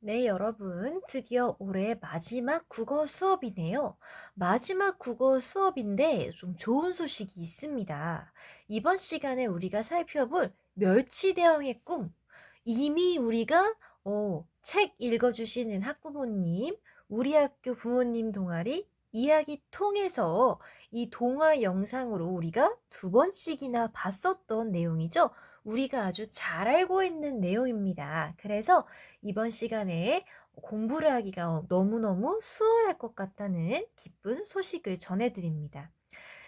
네, 여러분. 드디어 올해 마지막 국어 수업이네요. 마지막 국어 수업인데 좀 좋은 소식이 있습니다. 이번 시간에 우리가 살펴볼 멸치대왕의 꿈. 이미 우리가 책 읽어주시는 학부모님, 우리 학교 부모님 동아리 이야기 통해서 이 동화 영상으로 우리가 두 번씩이나 봤었던 내용이죠. 우리가 아주 잘 알고 있는 내용입니다. 그래서 이번 시간에 공부를 하기가 너무너무 수월할 것 같다는 기쁜 소식을 전해드립니다.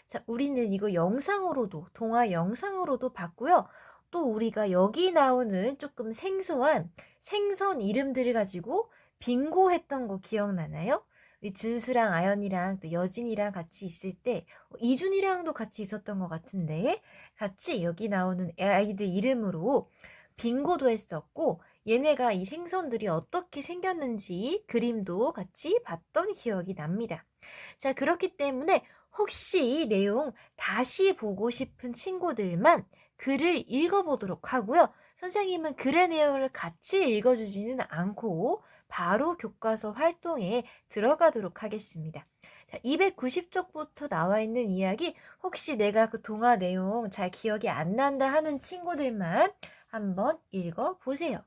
자, 우리는 이거 영상으로도, 동화 영상으로도 봤고요. 또 우리가 여기 나오는 조금 생소한 생선 이름들을 가지고 빙고 했던 거 기억나나요? 우리 준수랑 아연이랑 또 여진이랑 같이 있을 때 이준이랑도 같이 있었던 것 같은데 같이 여기 나오는 아이들 이름으로 빙고도 했었고 얘네가 이 생선들이 어떻게 생겼는지 그림도 같이 봤던 기억이 납니다. 자, 그렇기 때문에 혹시 이 내용 다시 보고 싶은 친구들만 글을 읽어보도록 하고요. 선생님은 글의 내용을 같이 읽어주지는 않고 바로 교과서 활동에 들어가도록 하겠습니다. 자, 290쪽부터 나와 있는 이야기 혹시 내가 그 동화 내용 잘 기억이 안 난다 하는 친구들만 한번 읽어보세요.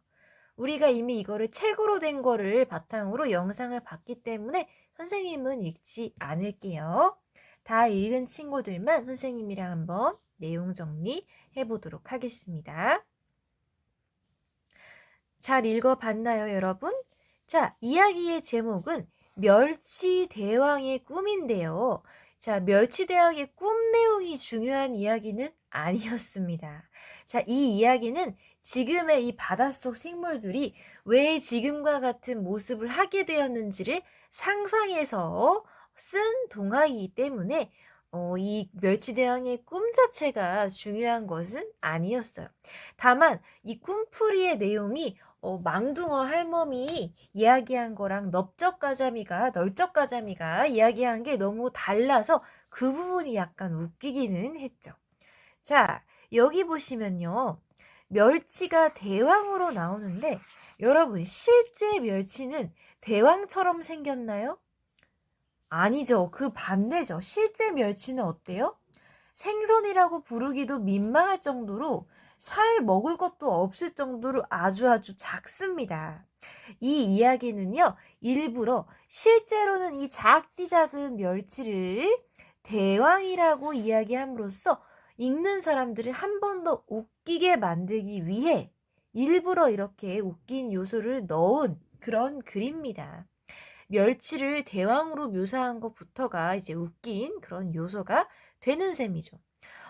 우리가 이미 이거를 책으로 된 거를 바탕으로 영상을 봤기 때문에 선생님은 읽지 않을게요. 다 읽은 친구들만 선생님이랑 한번 내용 정리해 보도록 하겠습니다. 잘 읽어봤나요, 여러분? 자, 이야기의 제목은 멸치대왕의 꿈인데요. 자, 멸치대왕의 꿈 내용이 중요한 이야기는 아니었습니다. 자, 이 이야기는 지금의 이 바닷속 생물들이 왜 지금과 같은 모습을 하게 되었는지를 상상해서 쓴 동화이기 때문에 이 멸치대왕의 꿈 자체가 중요한 것은 아니었어요. 다만 이 꿈풀이의 내용이 망둥어 할멈이 이야기한 거랑 널쩍가자미가 이야기한 게 너무 달라서 그 부분이 약간 웃기기는 했죠. 자, 여기 보시면요. 멸치가 대왕으로 나오는데 여러분 실제 멸치는 대왕처럼 생겼나요? 아니죠. 그 반대죠. 실제 멸치는 어때요? 생선이라고 부르기도 민망할 정도로 살 먹을 것도 없을 정도로 아주 작습니다. 이 이야기는요, 일부러 실제로는 이 작디 작은 멸치를 대왕이라고 이야기함으로써 읽는 사람들을 한 번 더 웃기게 만들기 위해 일부러 이렇게 웃긴 요소를 넣은 그런 글입니다. 멸치를 대왕으로 묘사한 것부터가 이제 웃긴 그런 요소가 되는 셈이죠.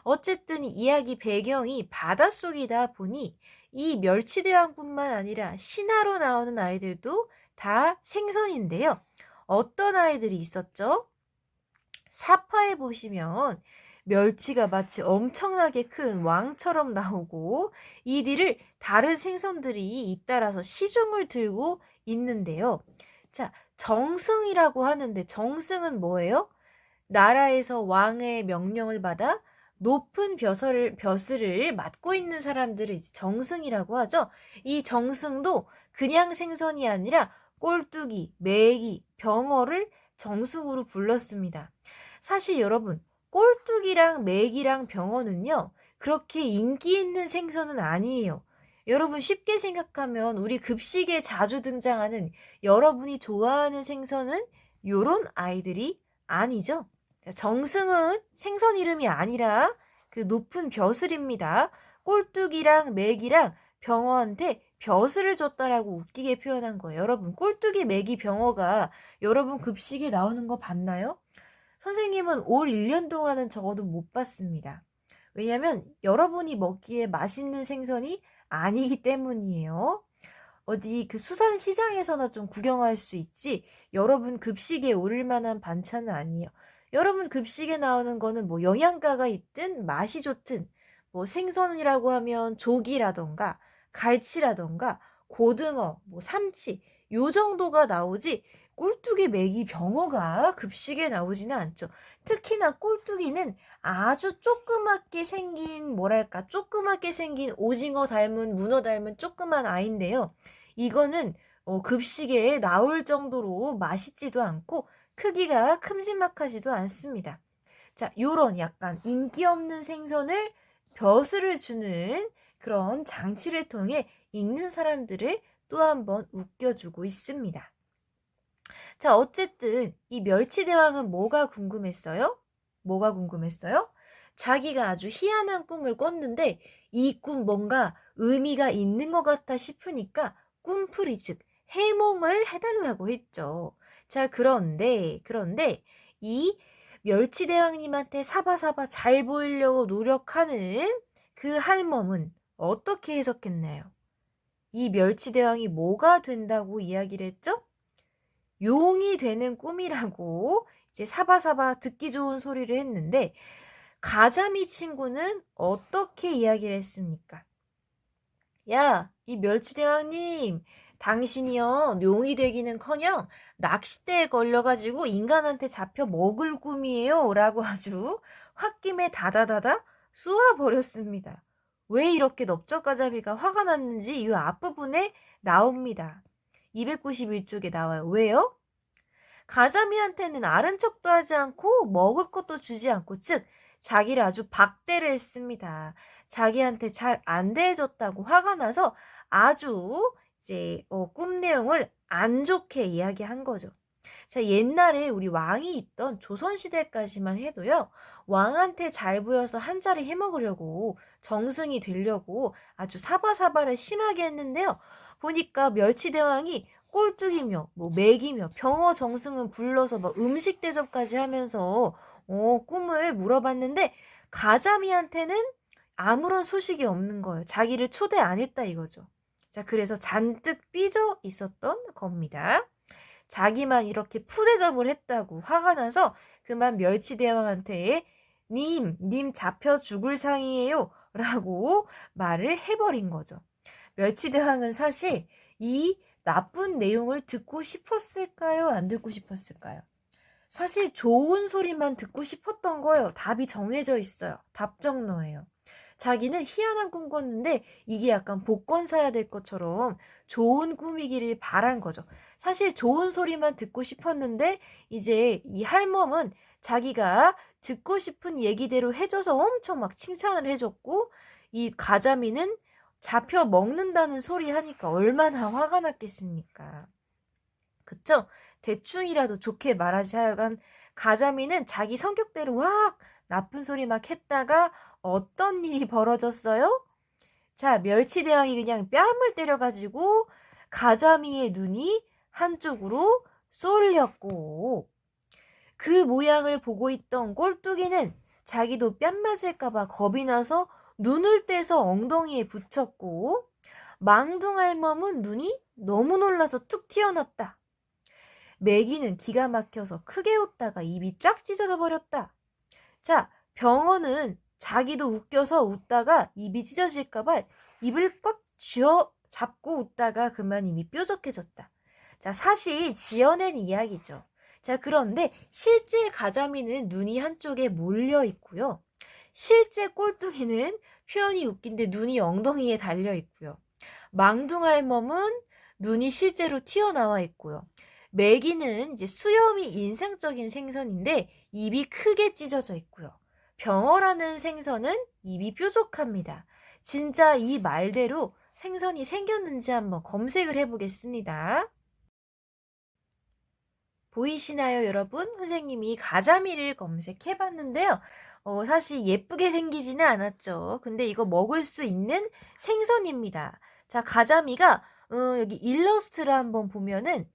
어쨌든 이야기 배경이 바닷속이다 보니 이 멸치대왕뿐만 아니라 신화로 나오는 아이들도 다 생선인데요. 어떤 아이들이 있었죠? 사파에 보시면 멸치가 마치 엄청나게 큰 왕처럼 나오고 이 뒤를 다른 생선들이 잇따라서 시중을 들고 있는데요. 자, 정승이라고 하는데 정승은 뭐예요? 나라에서 왕의 명령을 받아 높은 벼슬을 맡고 있는 사람들을 이제 정승이라고 하죠. 이 정승도 그냥 생선이 아니라 꼴뚜기, 메기, 병어를 정승으로 불렀습니다. 사실 여러분, 꼴뚜기랑 메기랑 병어는요, 그렇게 인기 있는 생선은 아니에요. 여러분 쉽게 생각하면 우리 급식에 자주 등장하는 여러분이 좋아하는 생선은 요런 아이들이 아니죠. 정승은 생선 이름이 아니라 그 높은 벼슬입니다. 꼴뚜기랑 맥이랑 병어한테 벼슬을 줬다라고 웃기게 표현한 거예요. 여러분 꼴뚜기, 맥이, 병어가 여러분 급식에 나오는 거 봤나요? 선생님은 올 1년 동안은 적어도 못 봤습니다. 왜냐면 여러분이 먹기에 맛있는 생선이 아니기 때문이에요. 어디 그 수산시장에서나 좀 구경할 수 있지 여러분 급식에 오를 만한 반찬은 아니에요. 여러분 급식에 나오는 거는 뭐 영양가가 있든 맛이 좋든 뭐 생선이라고 하면 조기라던가 갈치라던가 고등어, 뭐 삼치 요 정도가 나오지 꼴뚜기, 메기, 병어가 급식에 나오지는 않죠. 특히나 꼴뚜기는 아주 조그맣게 생긴 조그맣게 생긴 오징어 닮은 문어 닮은 조그만 아이인데요. 이거는 급식에 나올 정도로 맛있지도 않고 크기가 큼지막하지도 않습니다. 자, 요런 약간 인기 없는 생선을 벼슬을 주는 그런 장치를 통해 읽는 사람들을 또 한 번 웃겨주고 있습니다. 자, 어쨌든 이 멸치대왕은 뭐가 궁금했어요? 뭐가 궁금했어요? 자기가 아주 희한한 꿈을 꿨는데 이 꿈 뭔가 의미가 있는 것 같아 싶으니까 꿈풀이 즉 해몽을 해달라고 했죠. 자, 그런데 이 멸치대왕님한테 사바사바 잘 보이려고 노력하는 그 할멈은 어떻게 해석했나요? 이 멸치대왕이 뭐가 된다고 이야기를 했죠? 용이 되는 꿈이라고 이제 사바사바 듣기 좋은 소리를 했는데 가자미 친구는 어떻게 이야기를 했습니까? 야, 이 멸치대왕님, 당신이요 용이 되기는커녕 낚싯대에 걸려가지고 인간한테 잡혀 먹을 꿈이에요 라고 아주 홧김에 다다다다 쏘아버렸습니다. 왜 이렇게 넓적가자미가 화가 났는지 이 앞부분에 나옵니다. 291쪽에 나와요. 왜요? 가자미한테는 아른 척도 하지 않고 먹을 것도 주지 않고 즉 자기를 아주 박대를 했습니다. 자기한테 잘 안 대해줬다고 화가 나서 아주 이제 꿈 내용을 안 좋게 이야기한 거죠. 자, 옛날에 우리 왕이 있던 조선시대까지만 해도요. 왕한테 잘 보여서 한 자리 해먹으려고 정승이 되려고 아주 사바사바를 심하게 했는데요. 보니까 멸치대왕이 꼴뚜기며 뭐 맥이며 병어 정승은 불러서 막 음식 대접까지 하면서 꿈을 물어봤는데 가자미한테는 아무런 소식이 없는 거예요. 자기를 초대 안 했다 이거죠. 자, 그래서 잔뜩 삐져 있었던 겁니다. 자기만 이렇게 푸대접을 했다고 화가 나서 그만 멸치대왕한테 님 잡혀 죽을 상이에요 라고 말을 해버린 거죠. 멸치대왕은 사실 이 나쁜 내용을 듣고 싶었을까요? 안 듣고 싶었을까요? 사실 좋은 소리만 듣고 싶었던 거예요. 답이 정해져 있어요. 답정너예요. 자기는 희한한 꿈 꿨는데 이게 약간 복권 사야 될 것처럼 좋은 꿈이기를 바란 거죠. 사실 좋은 소리만 듣고 싶었는데 이제 이 할멈은 자기가 듣고 싶은 얘기대로 해줘서 엄청 막 칭찬을 해줬고 이 가자미는 잡혀 먹는다는 소리 하니까 얼마나 화가 났겠습니까? 그쵸? 대충이라도 좋게 말하지 하여간 가자미는 자기 성격대로 확 나쁜 소리 막 했다가 어떤 일이 벌어졌어요? 자, 멸치대왕이 그냥 뺨을 때려가지고 가자미의 눈이 한쪽으로 쏠렸고 그 모양을 보고 있던 꼴뚜기는 자기도 뺨 맞을까봐 겁이 나서 눈을 떼서 엉덩이에 붙였고 망둥알멈은 눈이 너무 놀라서 툭 튀어났다. 매기는 기가 막혀서 크게 웃다가 입이 쫙 찢어져 버렸다. 자, 병어는 자기도 웃겨서 웃다가 입이 찢어질까봐 입을 꽉 쥐어 잡고 웃다가 그만 입이 뾰족해졌다. 자, 사실 지어낸 이야기죠. 자, 그런데 실제 가자미는 눈이 한쪽에 몰려 있고요. 실제 꼴뚜기는 표현이 웃긴데 눈이 엉덩이에 달려 있고요. 망둥알멈은 눈이 실제로 튀어나와 있고요. 메기는 이제 수염이 인상적인 생선인데 입이 크게 찢어져 있고요. 병어라는 생선은 입이 뾰족합니다. 진짜 이 말대로 생선이 생겼는지 한번 검색을 해보겠습니다. 보이시나요, 여러분? 선생님이 가자미를 검색해봤는데요. 사실 예쁘게 생기지는 않았죠. 근데 이거 먹을 수 있는 생선입니다. 자, 가자미가 여기 일러스트를 한번 보면은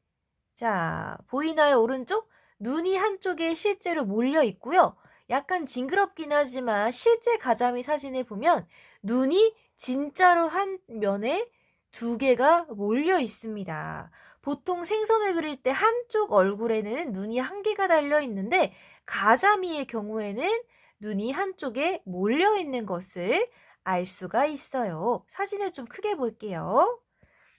자, 보이나요? 오른쪽? 눈이 한쪽에 실제로 몰려 있고요. 약간 징그럽긴 하지만 실제 가자미 사진을 보면 눈이 진짜로 한 면에 두 개가 몰려 있습니다. 보통 생선을 그릴 때 한쪽 얼굴에는 눈이 한 개가 달려 있는데 가자미의 경우에는 눈이 한쪽에 몰려 있는 것을 알 수가 있어요. 사진을 좀 크게 볼게요.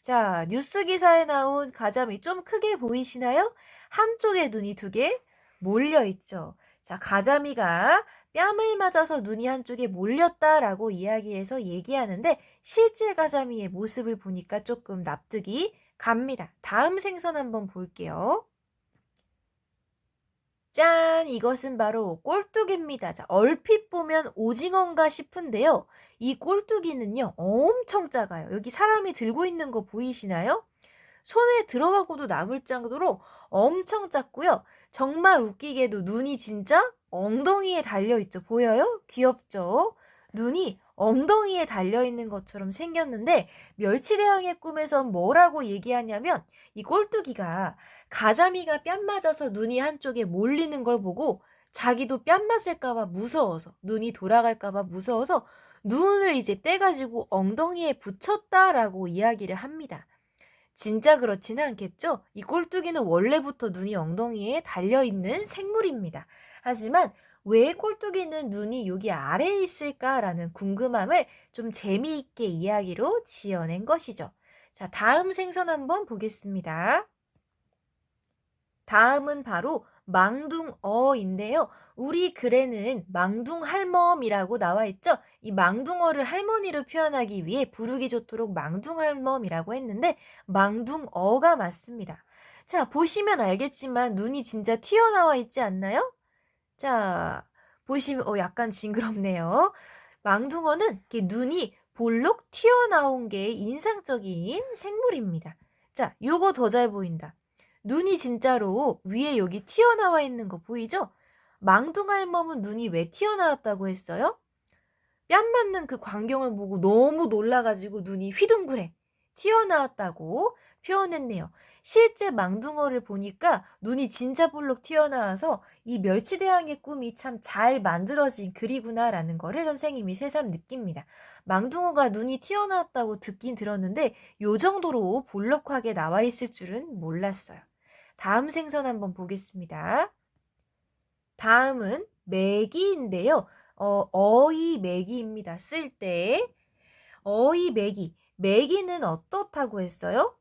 자, 뉴스 기사에 나온 가자미 좀 크게 보이시나요? 한쪽에 눈이 두 개 몰려 있죠. 자, 가자미가 뺨을 맞아서 눈이 한쪽에 몰렸다라고 이야기해서 얘기하는데 실제 가자미의 모습을 보니까 조금 납득이 갑니다. 다음 생선 한번 볼게요. 짠! 이것은 바로 꼴뚜기입니다. 자, 얼핏 보면 오징어인가 싶은데요. 이 꼴뚜기는요, 엄청 작아요. 여기 사람이 들고 있는 거 보이시나요? 손에 들어가고도 남을 정도로 엄청 작고요. 정말 웃기게도 눈이 진짜 엉덩이에 달려있죠. 보여요? 귀엽죠? 눈이 엉덩이에 달려있는 것처럼 생겼는데 멸치대왕의 꿈에선 뭐라고 얘기하냐면 이 꼴뚜기가 가자미가 뺨 맞아서 눈이 한쪽에 몰리는 걸 보고 자기도 뺨 맞을까봐 무서워서 눈이 돌아갈까봐 무서워서 눈을 이제 떼가지고 엉덩이에 붙였다라고 이야기를 합니다. 진짜 그렇지는 않겠죠? 이 꼴뚜기는 원래부터 눈이 엉덩이에 달려있는 생물입니다. 하지만 왜 꼴뚜기는 눈이 여기 아래에 있을까라는 궁금함을 좀 재미있게 이야기로 지어낸 것이죠. 자, 다음 생선 한번 보겠습니다. 다음은 바로 망둥어인데요. 우리 글에는 망둥할멈이라고 나와 있죠. 이 망둥어를 할머니로 표현하기 위해 부르기 좋도록 망둥할멈이라고 했는데 망둥어가 맞습니다. 자, 보시면 알겠지만 눈이 진짜 튀어나와 있지 않나요? 자, 보시면 약간 징그럽네요. 망둥어는 이렇게 눈이 볼록 튀어나온 게 인상적인 생물입니다. 자, 요거 더 잘 보인다. 눈이 진짜로 위에 여기 튀어나와 있는 거 보이죠? 망둥할멈은 눈이 왜 튀어나왔다고 했어요? 뺨 맞는 그 광경을 보고 너무 놀라가지고 눈이 휘둥그레 튀어나왔다고 표현했네요. 실제 망둥어를 보니까 눈이 진짜 볼록 튀어나와서 이 멸치대왕의 꿈이 참 잘 만들어진 글이구나라는 거를 선생님이 새삼 느낍니다. 망둥어가 눈이 튀어나왔다고 듣긴 들었는데 요 정도로 볼록하게 나와 있을 줄은 몰랐어요. 다음 생선 한번 보겠습니다. 다음은 메기인데요. 어이 메기입니다. 쓸 때 어이 메기. 메기는 어떻다고 했어요?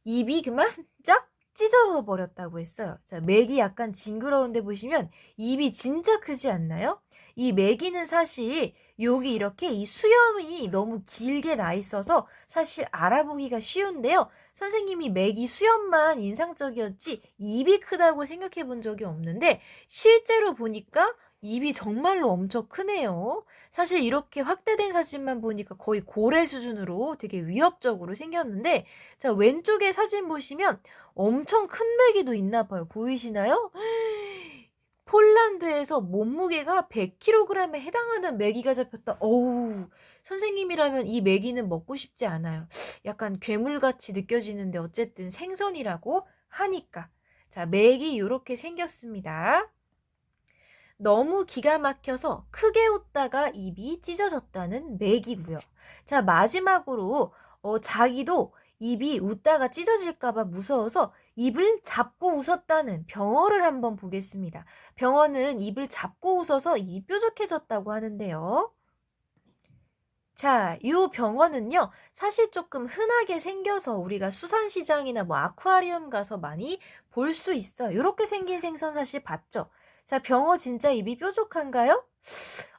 입이 그만 쫙 찢어져 버렸다고 했어요. 자, 메기 약간 징그러운데 보시면 입이 진짜 크지 않나요? 이 메기는 사실 여기 이렇게 이 수염이 너무 길게 나 있어서 사실 알아보기가 쉬운데요. 선생님이 메기 수염만 인상적이었지 입이 크다고 생각해 본 적이 없는데 실제로 보니까 입이 정말로 엄청 크네요. 사실 이렇게 확대된 사진만 보니까 거의 고래 수준으로 되게 위협적으로 생겼는데 자, 왼쪽에 사진 보시면 엄청 큰 메기도 있나 봐요. 보이시나요? 폴란드에서 몸무게가 100kg에 해당하는 메기가 잡혔다. 어우, 선생님이라면 이 메기는 먹고 싶지 않아요. 약간 괴물같이 느껴지는데 어쨌든 생선이라고 하니까. 자, 메기 이렇게 생겼습니다. 너무 기가 막혀서 크게 웃다가 입이 찢어졌다는 맥이고요. 자, 마지막으로 자기도 입이 웃다가 찢어질까봐 무서워서 입을 잡고 웃었다는 병어를 한번 보겠습니다. 병어는 입을 잡고 웃어서 입이 뾰족해졌다고 하는데요. 자, 이 병어는요, 사실 조금 흔하게 생겨서 우리가 수산시장이나 뭐 아쿠아리움 가서 많이 볼 수 있어요. 이렇게 생긴 생선 사실 봤죠? 자, 병어 진짜 입이 뾰족한가요?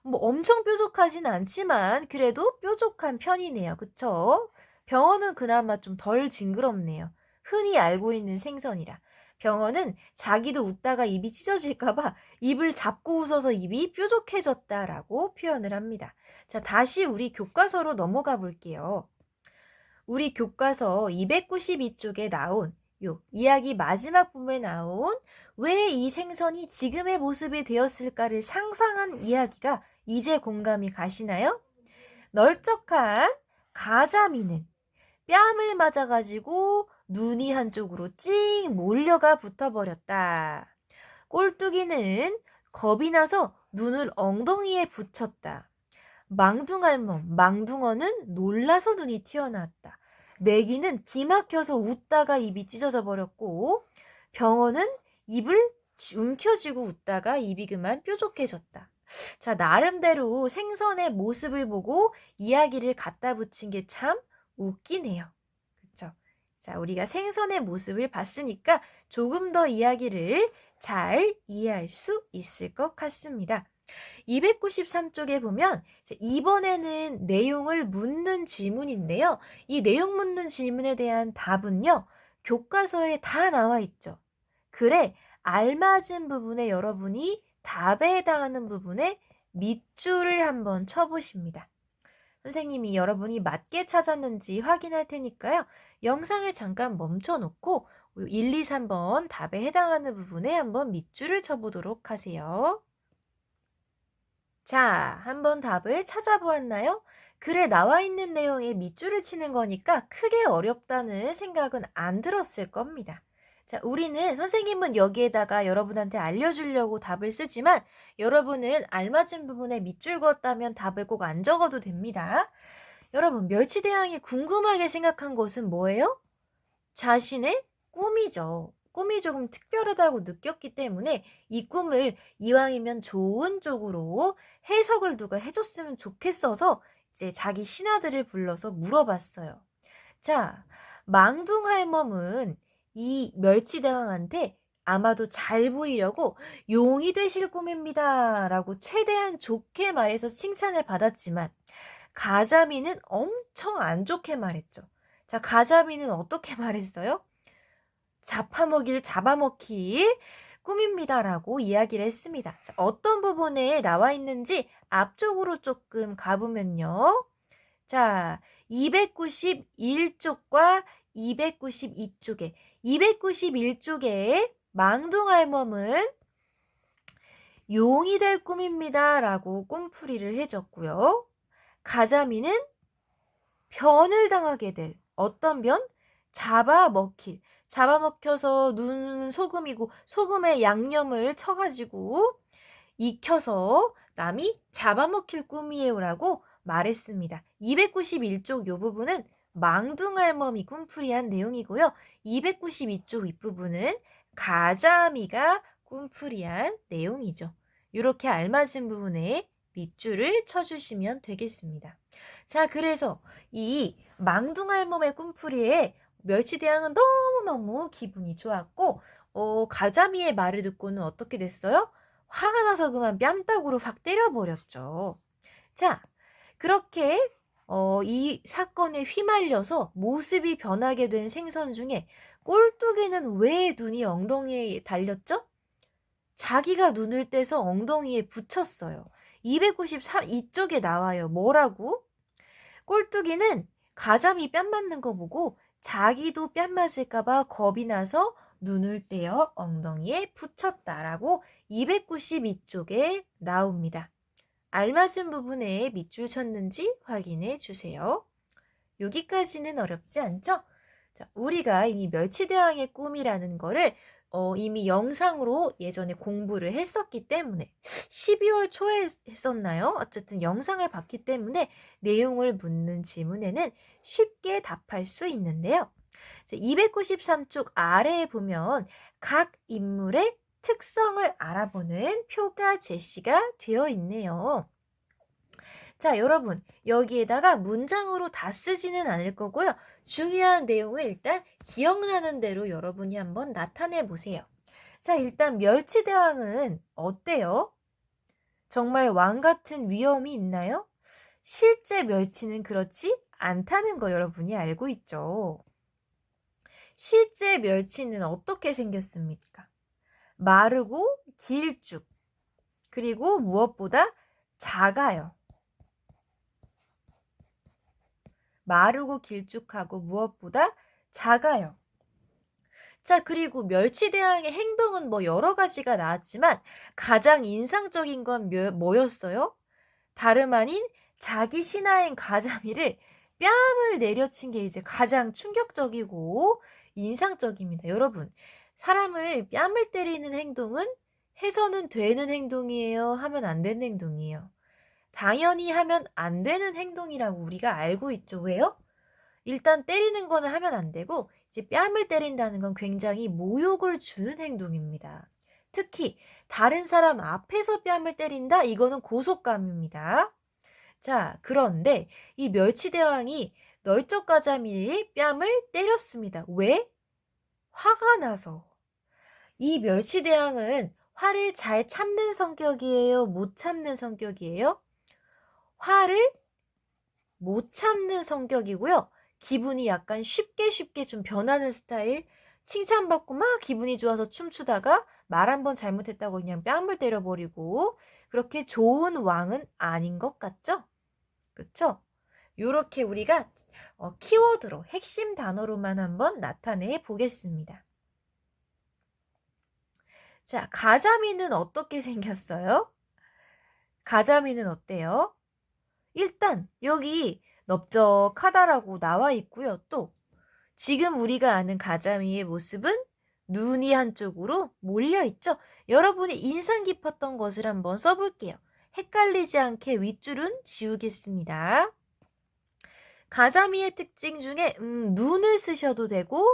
뭐 엄청 뾰족하진 않지만 그래도 뾰족한 편이네요. 그쵸? 병어는 그나마 좀 덜 징그럽네요. 흔히 알고 있는 생선이라. 병어는 자기도 웃다가 입이 찢어질까봐 입을 잡고 웃어서 입이 뾰족해졌다라고 표현을 합니다. 자, 다시 우리 교과서로 넘어가 볼게요. 우리 교과서 292쪽에 나온 요 이야기 마지막 부분에 나온 왜 이 생선이 지금의 모습이 되었을까를 상상한 이야기가 이제 공감이 가시나요? 널쩍한 가자미는 뺨을 맞아가지고 눈이 한쪽으로 찡 몰려가 붙어버렸다. 꼴뚜기는 겁이 나서 눈을 엉덩이에 붙였다. 망둥어는 놀라서 눈이 튀어나왔다. 메기는 기막혀서 웃다가 입이 찢어져 버렸고 병어는 입을 움켜쥐고 웃다가 입이 그만 뾰족해졌다. 자, 나름대로 생선의 모습을 보고 이야기를 갖다 붙인 게 참 웃기네요. 그쵸? 자, 우리가 생선의 모습을 봤으니까 조금 더 이야기를 잘 이해할 수 있을 것 같습니다. 293쪽에 보면 이번에는 내용을 묻는 질문인데요. 이 내용 묻는 질문에 대한 답은요. 교과서에 다 나와 있죠. 그래, 알맞은 부분에 여러분이 답에 해당하는 부분에 밑줄을 한번 쳐보십니다. 선생님이 여러분이 맞게 찾았는지 확인할 테니까요. 영상을 잠깐 멈춰놓고 1, 2, 3번 답에 해당하는 부분에 한번 밑줄을 쳐보도록 하세요. 자, 한번 답을 찾아보았나요? 글에 나와 있는 내용에 밑줄을 치는 거니까 크게 어렵다는 생각은 안 들었을 겁니다. 자, 우리는 선생님은 여기에다가 여러분한테 알려주려고 답을 쓰지만 여러분은 알맞은 부분에 밑줄 그었다면 답을 꼭 안 적어도 됩니다. 여러분, 멸치대왕이 궁금하게 생각한 것은 뭐예요? 자신의 꿈이죠. 꿈이 조금 특별하다고 느꼈기 때문에 이 꿈을 이왕이면 좋은 쪽으로 해석을 누가 해줬으면 좋겠어서 이제 자기 신하들을 불러서 물어봤어요. 자, 망둥할멈은 이 멸치대왕한테 아마도 잘 보이려고 용이 되실 꿈입니다 라고 최대한 좋게 말해서 칭찬을 받았지만 가자미는 엄청 안 좋게 말했죠. 자, 가자미는 어떻게 말했어요? 잡아먹힐 꿈입니다 라고 이야기를 했습니다. 자, 어떤 부분에 나와 있는지 앞쪽으로 조금 가보면요. 자, 291쪽과 292쪽에 291쪽에 망둥알몸은 용이 될 꿈입니다 라고 꿈풀이를 해줬고요. 가자미는 변을 당하게 될 어떤 변? 잡아먹혀서 눈 소금이고 소금에 양념을 쳐가지고 익혀서 남이 잡아먹힐 꿈이에요 라고 말했습니다. 291쪽 요 부분은 망둥알몸이 꿈풀이한 내용이고요. 292쪽 윗부분은 가자미가 꿈풀이한 내용이죠. 이렇게 알맞은 부분에 밑줄을 쳐주시면 되겠습니다. 자, 그래서 이 망둥알몸의 꿈풀이에 멸치대왕은 너무너무 기분이 좋았고 가자미의 말을 듣고는 어떻게 됐어요? 화가 나서 그만 뺨따구로 확 때려버렸죠. 자, 그렇게 이 사건에 휘말려서 모습이 변하게 된 생선 중에 꼴뚜기는 왜 눈이 엉덩이에 달렸죠? 자기가 눈을 떼서 엉덩이에 붙였어요. 293 이쪽에 나와요. 뭐라고? 꼴뚜기는 가자미 뺨 맞는 거 보고 자기도 뺨 맞을까봐 겁이 나서 눈을 떼어 엉덩이에 붙였다라고 292쪽에 나옵니다. 알맞은 부분에 밑줄 쳤는지 확인해 주세요. 여기까지는 어렵지 않죠? 자, 우리가 이 멸치대왕의 꿈이라는 거를 이미 영상으로 예전에 공부를 했었기 때문에 12월 초에 했었나요? 어쨌든 영상을 봤기 때문에 내용을 묻는 질문에는 쉽게 답할 수 있는데요. 293쪽 아래에 보면 각 인물의 특성을 알아보는 표가 제시가 되어 있네요. 자, 여러분, 여기에다가 문장으로 다 쓰지는 않을 거고요. 중요한 내용을 일단 기억나는 대로 여러분이 한번 나타내 보세요. 자, 일단 멸치대왕은 어때요? 정말 왕 같은 위엄이 있나요? 실제 멸치는 그렇지 않다는 거 여러분이 알고 있죠. 실제 멸치는 어떻게 생겼습니까? 마르고 길쭉, 그리고 무엇보다 작아요. 마르고 길쭉하고 무엇보다 작아요. 자, 그리고 멸치대왕의 행동은 뭐 여러 가지가 나왔지만 가장 인상적인 건 뭐였어요? 다름 아닌 자기 신하인 가자미를 뺨을 내려친 게 이제 가장 충격적이고 인상적입니다. 여러분, 사람을 뺨을 때리는 행동은 해서는 되는 행동이에요? 하면 안 되는 행동이에요? 당연히 하면 안 되는 행동이라고 우리가 알고 있죠. 왜요? 일단 때리는 거는 하면 안 되고 이제 뺨을 때린다는 건 굉장히 모욕을 주는 행동입니다. 특히 다른 사람 앞에서 뺨을 때린다? 이거는 고속감입니다. 자, 그런데 이 멸치대왕이 널쩍가자미의 뺨을 때렸습니다. 왜? 화가 나서. 이 멸치대왕은 화를 잘 참는 성격이에요? 못 참는 성격이에요? 화를 못 참는 성격이고요. 기분이 약간 쉽게 좀 변하는 스타일. 칭찬받고 막 기분이 좋아서 춤추다가 말 한 번 잘못했다고 그냥 뺨을 때려버리고 그렇게 좋은 왕은 아닌 것 같죠? 그쵸? 요렇게 우리가 키워드로 핵심 단어로만 한번 나타내 보겠습니다. 자, 가자미는 어떻게 생겼어요? 가자미는 어때요? 일단 여기 넓적하다라고 나와 있고요. 또 지금 우리가 아는 가자미의 모습은 눈이 한쪽으로 몰려 있죠. 여러분이 인상 깊었던 것을 한번 써볼게요. 헷갈리지 않게 윗줄은 지우겠습니다. 가자미의 특징 중에 눈을 쓰셔도 되고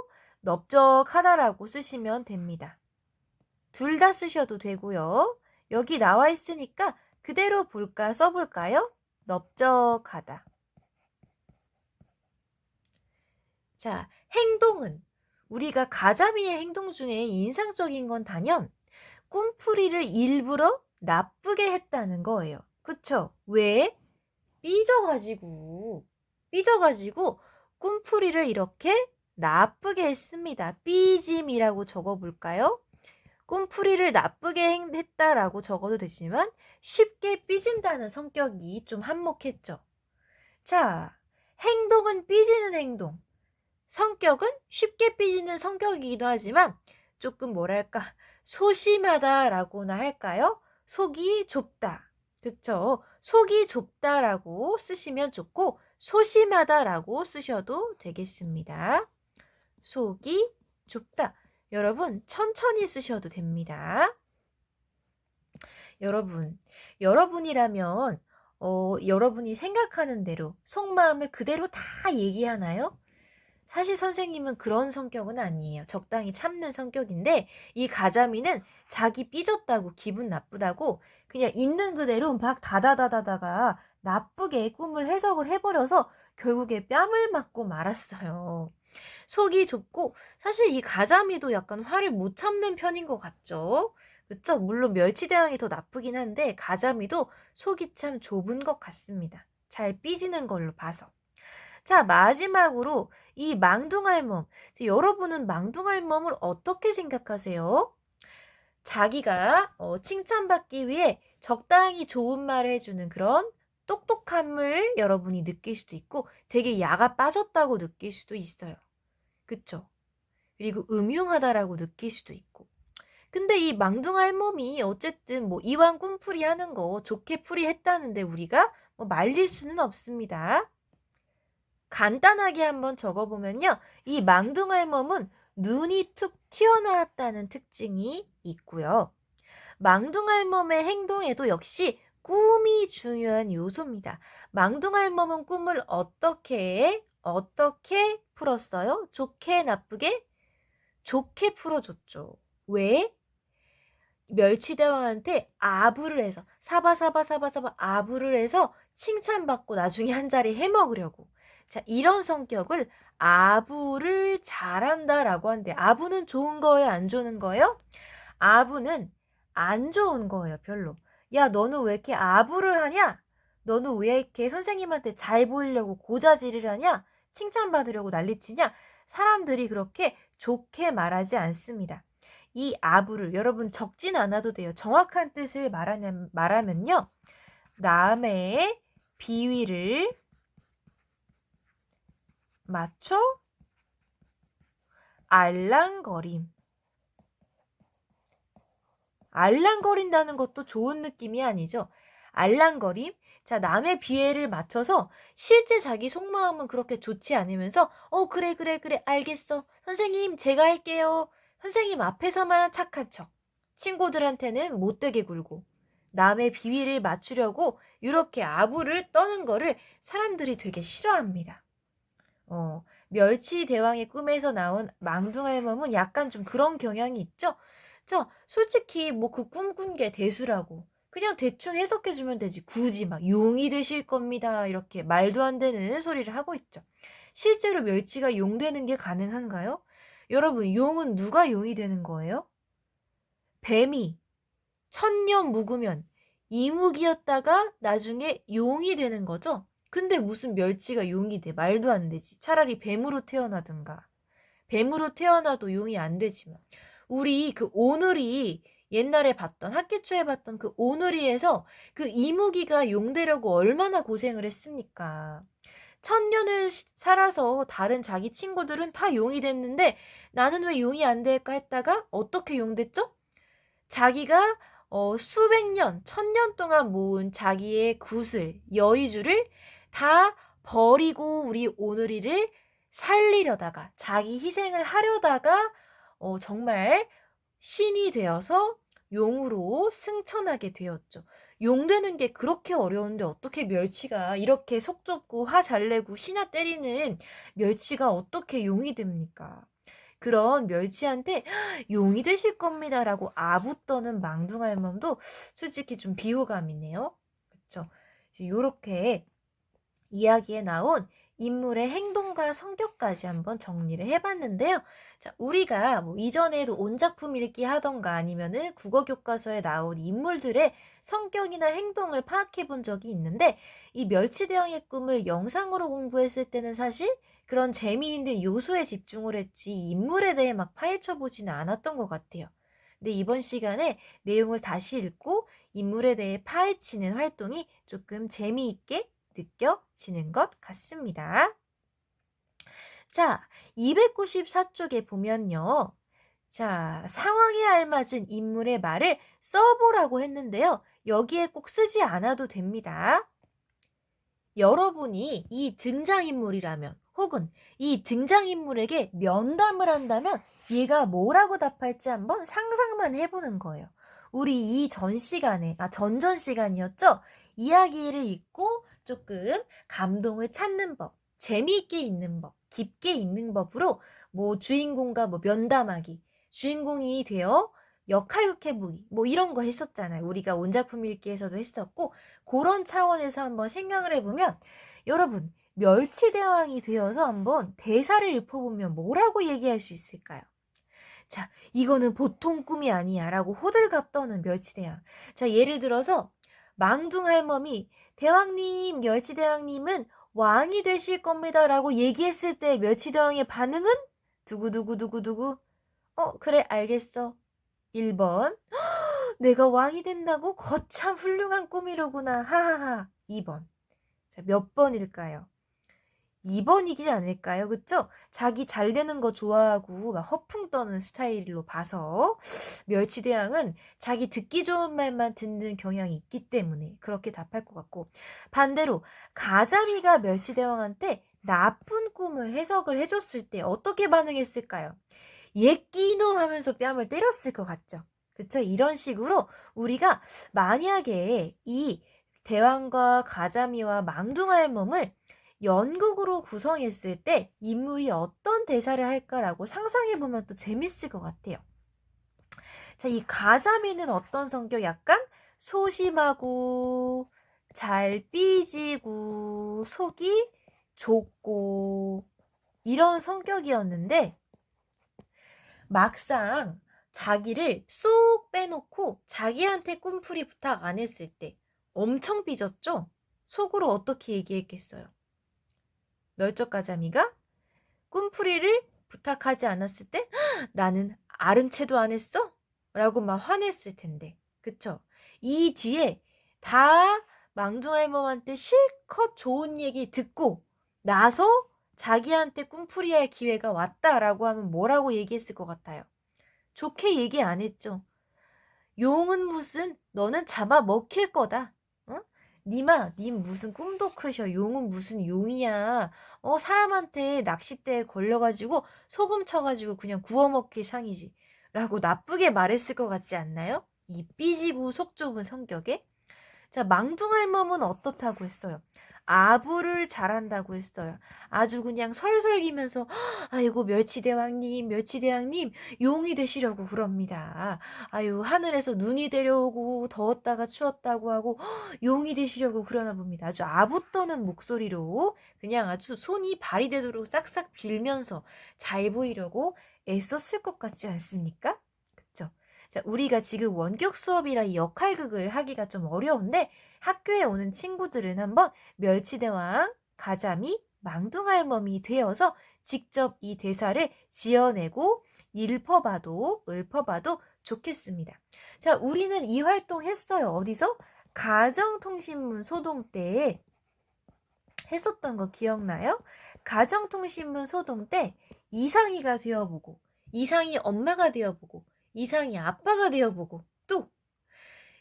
넓적하다라고 쓰시면 됩니다. 둘 다 쓰셔도 되고요. 여기 나와 있으니까 그대로 써볼까요? 넓적하다. 자, 행동은 우리가 가자미의 행동 중에 인상적인 건 단연 꿈풀이를 일부러 나쁘게 했다는 거예요. 그쵸? 왜? 삐져가지고 꿈풀이를 이렇게 나쁘게 했습니다. 삐짐이라고 적어볼까요? 꿈풀이를 나쁘게 했다라고 적어도 되지만 쉽게 삐진다는 성격이 좀 한몫했죠. 자, 행동은 삐지는 행동. 성격은 쉽게 삐지는 성격이기도 하지만 조금 뭐랄까 소심하다라고나 할까요? 속이 좁다. 그쵸? 속이 좁다라고 쓰시면 좋고 소심하다라고 쓰셔도 되겠습니다. 속이 좁다. 여러분 천천히 쓰셔도 됩니다. 여러분이라면 여러분이 생각하는 대로 속마음을 그대로 다 얘기하나요? 사실 선생님은 그런 성격은 아니에요. 적당히 참는 성격인데 이 가자미는 자기 삐졌다고 기분 나쁘다고 그냥 있는 그대로 막 다다다다다가 나쁘게 꿈을 해석을 해버려서 결국에 뺨을 맞고 말았어요. 속이 좁고 사실 이 가자미도 약간 화를 못 참는 편인 것 같죠? 그쵸? 물론 멸치대왕이 더 나쁘긴 한데 가자미도 속이 참 좁은 것 같습니다. 잘 삐지는 걸로 봐서. 자, 마지막으로 이 망둥알몸. 여러분은 망둥알몸을 어떻게 생각하세요? 자기가 칭찬받기 위해 적당히 좋은 말을 해주는 그런 똑똑함을 여러분이 느낄 수도 있고 되게 야가 빠졌다고 느낄 수도 있어요. 그쵸? 그리고 음흉하다라고 느낄 수도 있고. 근데 이 망둥알몸이 어쨌든 뭐 이왕 꿈풀이 하는 거 좋게 풀이했다는데 우리가 뭐 말릴 수는 없습니다. 간단하게 한번 적어보면요. 이 망둥알몸은 눈이 툭 튀어나왔다는 특징이 있고요. 망둥알몸의 행동에도 역시 꿈이 중요한 요소입니다. 망둥알몸은 꿈을 어떻게 풀었어요? 좋게 나쁘게? 좋게 풀어줬죠. 왜? 멸치대왕한테 아부를 해서 사바사바사바사바 아부를 해서 칭찬받고 나중에 한 자리 해먹으려고. 자, 이런 성격을 아부를 잘한다라고 하는데 아부는 좋은 거예요? 안 좋은 거예요? 아부는 안 좋은 거예요. 별로. 야, 너는 왜 이렇게 아부를 하냐? 너는 왜 이렇게 선생님한테 잘 보이려고 고자질을 하냐? 칭찬받으려고 난리치냐? 사람들이 그렇게 좋게 말하지 않습니다. 이 아부를 여러분 적진 않아도 돼요. 정확한 뜻을 말하면요. 남의 비위를 맞춰 알랑거림. 알랑거린다는 것도 좋은 느낌이 아니죠. 알랑거림. 자, 남의 비애를 맞춰서 실제 자기 속마음은 그렇게 좋지 않으면서 그래 알겠어. 선생님 제가 할게요. 선생님 앞에서만 착한 척. 친구들한테는 못되게 굴고 남의 비위를 맞추려고 이렇게 아부를 떠는 거를 사람들이 되게 싫어합니다. 멸치대왕의 꿈에서 나온 망둥알몸은 약간 좀 그런 경향이 있죠? 자, 솔직히 뭐 그 꿈꾼 게 대수라고 그냥 대충 해석해주면 되지. 굳이 막 용이 되실 겁니다. 이렇게 말도 안 되는 소리를 하고 있죠. 실제로 멸치가 용 되는 게 가능한가요? 여러분, 용은 누가 용이 되는 거예요? 뱀이 천년 묵으면 이묵이었다가 나중에 용이 되는 거죠. 근데 무슨 멸치가 용이 돼? 말도 안 되지. 차라리 뱀으로 태어나든가. 뱀으로 태어나도 용이 안 되지만. 우리 그 오누리 옛날에 봤던 학기초에 봤던 그 오누리에서 그 이무기가 용 되려고 얼마나 고생을 했습니까? 천년을 살아서 다른 자기 친구들은 다 용이 됐는데 나는 왜 용이 안 될까 했다가 어떻게 용 됐죠? 자기가 수백 년, 천년 동안 모은 자기의 굿을, 여의주를 다 버리고 우리 오누리를 살리려다가 자기 희생을 하려다가 정말 신이 되어서 용으로 승천하게 되었죠. 용 되는 게 그렇게 어려운데 어떻게 멸치가 이렇게 속 좁고 화 잘 내고 신아 때리는 멸치가 어떻게 용이 됩니까? 그런 멸치한테 용이 되실 겁니다라고 아부 떠는 망둥할멈도 솔직히 좀 비호감이네요. 그렇죠? 이렇게 이야기에 나온 인물의 행동과 성격까지 한번 정리를 해봤는데요. 자, 우리가 뭐 이전에도 온작품 읽기 하던가 아니면은 국어 교과서에 나온 인물들의 성격이나 행동을 파악해 본 적이 있는데 이 멸치대왕의 꿈을 영상으로 공부했을 때는 사실 그런 재미있는 요소에 집중을 했지 인물에 대해 막 파헤쳐 보지는 않았던 것 같아요. 근데 이번 시간에 내용을 다시 읽고 인물에 대해 파헤치는 활동이 조금 재미있게 느껴지는 것 같습니다. 자, 294쪽에 보면요. 자, 상황에 알맞은 인물의 말을 써보라고 했는데요. 여기에 꼭 쓰지 않아도 됩니다. 여러분이 이 등장인물이라면 혹은 이 등장인물에게 면담을 한다면 얘가 뭐라고 답할지 한번 상상만 해보는 거예요. 우리 이 전 시간에, 전전 시간이었죠? 이야기를 읽고 조금 감동을 찾는 법, 재미있게 읽는 법, 깊게 읽는 법으로 뭐 주인공과 뭐 면담하기, 주인공이 되어 역할극해보기, 뭐 이런 거 했었잖아요. 우리가 온작품 읽기에서도 했었고, 그런 차원에서 한번 생각을 해보면 여러분 멸치대왕이 되어서 한번 대사를 읊어보면 뭐라고 얘기할 수 있을까요? 자, 이거는 보통 꿈이 아니야 라고 호들갑 떠는 멸치대왕. 자, 예를 들어서 망둥할멈이 대왕님, 멸치대왕님은 왕이 되실 겁니다 라고 얘기했을 때 멸치대왕의 반응은? 두구두구두구두구. 그래 알겠어. 1번 내가 왕이 된다고? 거참 훌륭한 꿈이로구나. 하하하. 2번. 자, 몇 번일까요? 2번이지 않을까요? 그쵸? 자기 잘 되는 거 좋아하고 막 허풍 떠는 스타일로 봐서 멸치대왕은 자기 듣기 좋은 말만 듣는 경향이 있기 때문에 그렇게 답할 것 같고 반대로 가자미가 멸치대왕한테 나쁜 꿈을 해석을 해줬을 때 어떻게 반응했을까요? 예끼놈 하면서 뺨을 때렸을 것 같죠? 그쵸? 이런 식으로 우리가 만약에 이 대왕과 가자미와 망둥할멈을 연극으로 구성했을 때 인물이 어떤 대사를 할까라고 상상해보면 또 재밌을 것 같아요. 자, 이 가자미는 어떤 성격? 약간 소심하고 잘 삐지고 속이 좁고 이런 성격이었는데 막상 자기를 쏙 빼놓고 자기한테 꿈풀이 부탁 안 했을 때 엄청 삐졌죠? 속으로 어떻게 얘기했겠어요? 널쩍가자미가 꿈풀이를 부탁하지 않았을 때 나는 아른 채도 안 했어? 라고 막 화냈을 텐데 그쵸? 이 뒤에 다 망둥할멈한테 실컷 좋은 얘기 듣고 나서 자기한테 꿈풀이 할 기회가 왔다라고 하면 뭐라고 얘기했을 것 같아요? 좋게 얘기 안 했죠. 용은 무슨 너는 잡아먹힐 거다. 어? 니마 님 무슨 꿈도 크셔. 용은 무슨 용이야. 사람한테 낚싯대에 걸려가지고 소금 쳐가지고 그냥 구워먹힐 상이지. 라고 나쁘게 말했을 것 같지 않나요? 이 삐지고 속 좁은 성격에. 자, 망둥할멈은 어떻다고 했어요? 아부를 잘한다고 했어요. 아주 그냥 설설기면서 아이고 멸치대왕님 멸치대왕님 용이 되시려고 그럽니다. 아유 하늘에서 눈이 내려오고 더웠다가 추웠다고 하고 용이 되시려고 그러나 봅니다. 아주 아부 떠는 목소리로 그냥 아주 손이 발이 되도록 싹싹 빌면서 잘 보이려고 애썼을 것 같지 않습니까? 그쵸? 자, 우리가 지금 원격 수업이라 이 역할극을 하기가 좀 어려운데 학교에 오는 친구들은 한번 멸치대왕, 가자미, 망둥할멈이 되어서 직접 이 대사를 지어내고 읊어봐도 좋겠습니다. 자, 우리는 이 활동 했어요. 어디서? 가정통신문 소동 때 했었던 거 기억나요? 가정통신문 소동 때 이상이가 되어보고, 이상이 엄마가 되어보고, 이상이 아빠가 되어보고, 또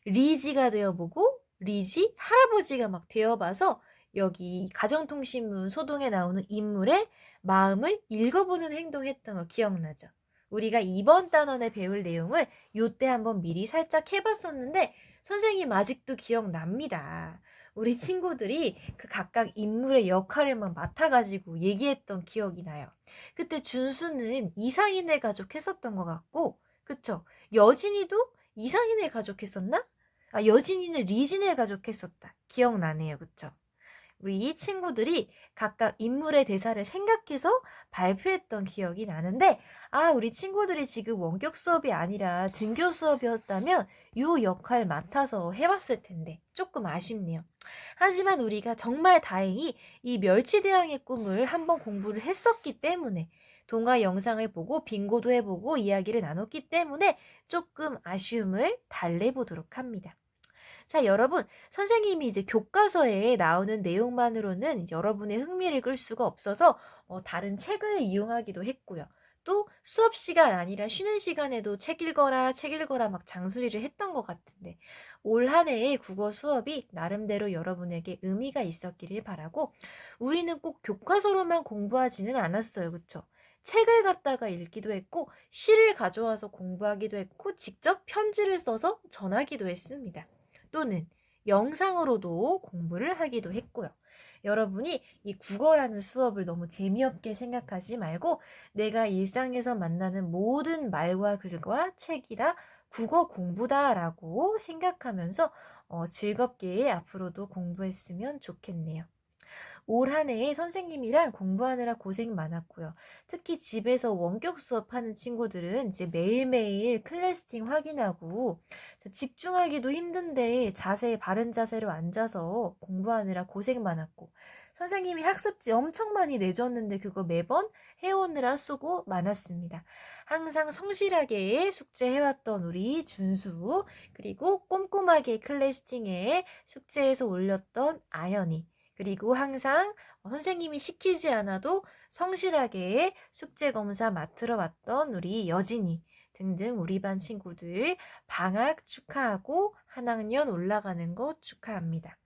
리지가 되어보고, 리지 할아버지가 막 되어봐서 여기 가정통신문 소동에 나오는 인물의 마음을 읽어보는 행동했던 거 기억나죠? 우리가 이번 단원에 배울 내용을 요때 한번 미리 살짝 해봤었는데 선생님 아직도 기억납니다. 우리 친구들이 그 각각 인물의 역할을 막 맡아가지고 얘기했던 기억이 나요. 그때 준수는 이상인의 가족 했었던 것 같고, 그쵸? 여진이도 이상인의 가족 했었나? 아, 여진이는 리진의 가족 했었다. 기억나네요. 그쵸? 우리 친구들이 각각 인물의 대사를 생각해서 발표했던 기억이 나는데, 아, 우리 친구들이 지금 원격 수업이 아니라 등교 수업이었다면 요 역할 맡아서 해봤을 텐데 조금 아쉽네요. 하지만 우리가 정말 다행히 이 멸치대왕의 꿈을 한번 공부를 했었기 때문에 동화 영상을 보고 빙고도 해보고 이야기를 나눴기 때문에 조금 아쉬움을 달래보도록 합니다. 자, 여러분, 선생님이 이제 교과서에 나오는 내용만으로는 여러분의 흥미를 끌 수가 없어서 다른 책을 이용하기도 했고요. 또 수업 시간 아니라 쉬는 시간에도 책 읽어라 막 장소리를 했던 것 같은데 올 한 해의 국어 수업이 나름대로 여러분에게 의미가 있었기를 바라고 우리는 꼭 교과서로만 공부하지는 않았어요. 그쵸? 책을 갖다가 읽기도 했고 시를 가져와서 공부하기도 했고 직접 편지를 써서 전하기도 했습니다. 또는 영상으로도 공부를 하기도 했고요. 여러분이 이 국어라는 수업을 너무 재미없게 생각하지 말고 내가 일상에서 만나는 모든 말과 글과 책이다 국어 공부다라고 생각하면서 즐겁게 앞으로도 공부했으면 좋겠네요. 올 한 해 선생님이랑 공부하느라 고생 많았고요. 특히 집에서 원격 수업하는 친구들은 이제 매일매일 클래스팅 확인하고 집중하기도 힘든데 바른 자세로 앉아서 공부하느라 고생 많았고 선생님이 학습지 엄청 많이 내줬는데 그거 매번 해오느라 수고 많았습니다. 항상 성실하게 숙제해왔던 우리 준수 그리고 꼼꼼하게 클래스팅에 숙제해서 올렸던 아연이 그리고 항상 선생님이 시키지 않아도 성실하게 숙제 검사 맡으러 왔던 우리 여진이 등등 우리 반 친구들 방학 축하하고 한 학년 올라가는 거 축하합니다.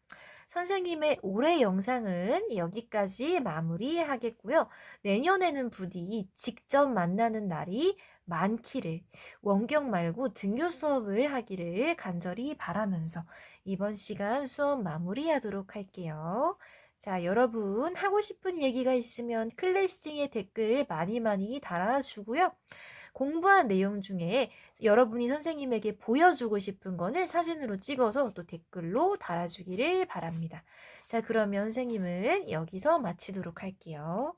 선생님의 올해 영상은 여기까지 마무리하겠고요. 내년에는 부디 직접 만나는 날이 많기를 원격 말고 등교 수업을 하기를 간절히 바라면서 이번 시간 수업 마무리하도록 할게요. 자, 여러분 하고 싶은 얘기가 있으면 클래스팅에 댓글 많이 달아주고요. 공부한 내용 중에 여러분이 선생님에게 보여주고 싶은 거는 사진으로 찍어서 또 댓글로 달아주기를 바랍니다. 자, 그러면 선생님은 여기서 마치도록 할게요.